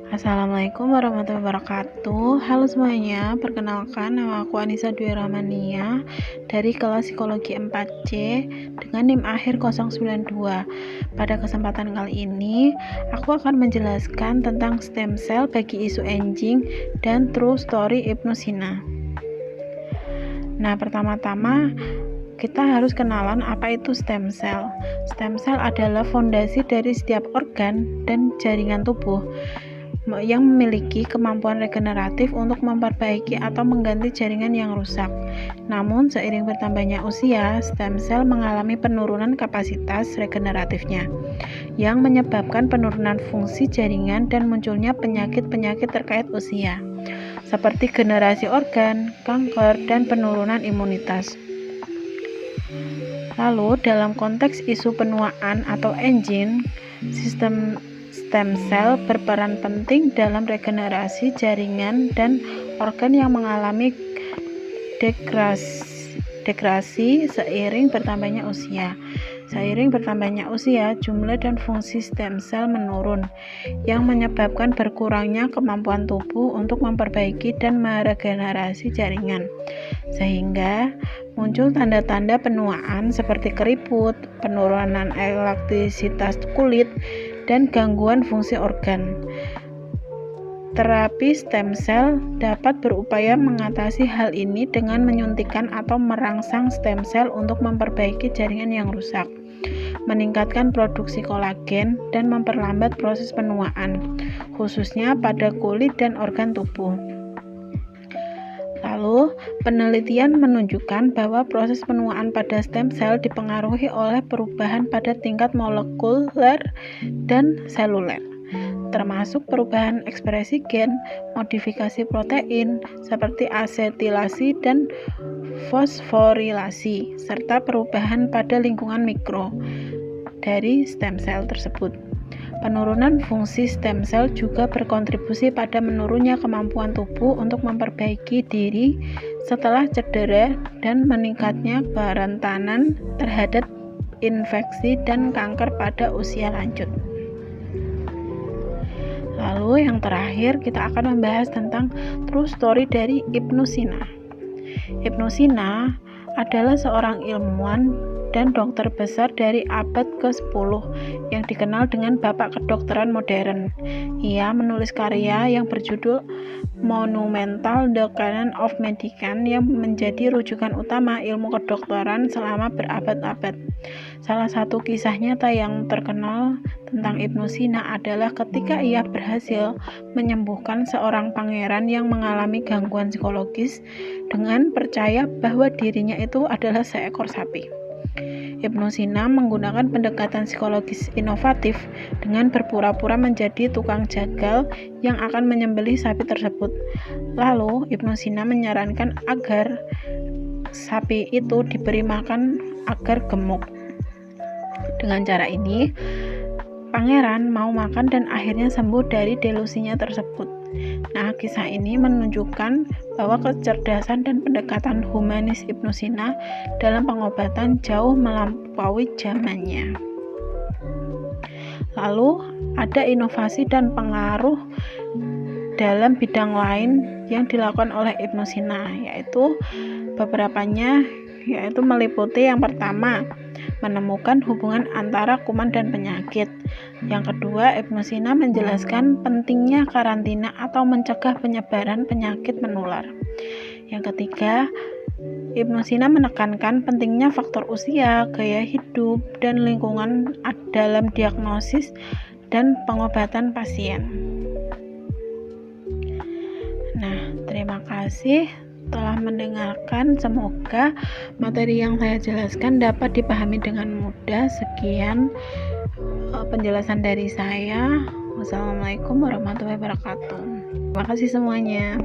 Assalamualaikum warahmatullahi wabarakatuh. Halo semuanya, perkenalkan nama aku Anissa Dwi Rahmania dari kelas psikologi 4C dengan NIM akhir 092. Pada kesempatan kali ini, aku akan menjelaskan tentang stem cell bagi isu aging dan true story Ibnu Sina. Nah, pertama-tama kita harus kenalan apa itu stem cell. Stem cell adalah fondasi dari setiap organ dan jaringan tubuh yang memiliki kemampuan regeneratif untuk memperbaiki atau mengganti jaringan yang rusak. Namun, seiring bertambahnya usia, stem cell mengalami penurunan kapasitas regeneratifnya, yang menyebabkan penurunan fungsi jaringan dan munculnya penyakit-penyakit terkait usia, seperti generasi organ, kanker, dan penurunan imunitas. Lalu, dalam konteks isu penuaan atau aging, sistem stem cell berperan penting dalam regenerasi jaringan dan organ yang mengalami degrasi seiring bertambahnya usia. Seiring bertambahnya usia, jumlah dan fungsi stem cell menurun, yang menyebabkan berkurangnya kemampuan tubuh untuk memperbaiki dan meregenerasi jaringan, sehingga muncul tanda-tanda penuaan seperti keriput, penurunan elastisitas kulit, dan gangguan fungsi organ. Terapi stem cell dapat berupaya mengatasi hal ini dengan menyuntikkan atau merangsang stem cell untuk memperbaiki jaringan yang rusak, meningkatkan produksi kolagen, dan memperlambat proses penuaan, khususnya pada kulit dan organ tubuh. Lalu, penelitian menunjukkan bahwa proses penuaan pada stem cell dipengaruhi oleh perubahan pada tingkat molekuler dan seluler, termasuk perubahan ekspresi gen, modifikasi protein seperti asetilasi dan fosforilasi, serta perubahan pada lingkungan mikro dari stem cell tersebut. Penurunan fungsi stem cell juga berkontribusi pada menurunnya kemampuan tubuh untuk memperbaiki diri setelah cedera dan meningkatnya kerentanan terhadap infeksi dan kanker pada usia lanjut. Lalu yang terakhir kita akan membahas tentang true story dari Ibnu Sina. Ibnu Sina adalah seorang ilmuwan dan dokter besar dari abad ke-10 yang dikenal dengan Bapak Kedokteran Modern. Ia menulis karya yang berjudul Monumental The Canon of Medicine yang menjadi rujukan utama ilmu kedokteran selama berabad-abad. Salah satu kisah nyata yang terkenal tentang Ibnu Sina adalah ketika ia berhasil menyembuhkan seorang pangeran yang mengalami gangguan psikologis dengan percaya bahwa dirinya itu adalah seekor sapi. Ibnu Sina menggunakan pendekatan psikologis inovatif dengan berpura-pura menjadi tukang jagal yang akan menyembelih sapi tersebut. Lalu, Ibnu Sina menyarankan agar sapi itu diberi makan agar gemuk. Dengan cara ini, pangeran mau makan dan akhirnya sembuh dari delusinya tersebut. Nah, kisah ini menunjukkan bahwa kecerdasan dan pendekatan humanis Ibnu Sina dalam pengobatan jauh melampaui zamannya. Lalu, ada inovasi dan pengaruh dalam bidang lain yang dilakukan oleh Ibnu Sina, yaitu beberapanya meliputi yang pertama, menemukan hubungan antara kuman dan penyakit. Yang kedua, Ibnu Sina menjelaskan pentingnya karantina atau mencegah penyebaran penyakit menular. Yang ketiga, Ibnu Sina menekankan pentingnya faktor usia, gaya hidup, dan lingkungan dalam diagnosis dan pengobatan pasien. Nah, terima kasih telah mendengarkan. Semoga materi yang saya jelaskan dapat dipahami dengan mudah. Sekian penjelasan dari saya. Wassalamualaikum warahmatullahi wabarakatuh. Terima kasih semuanya.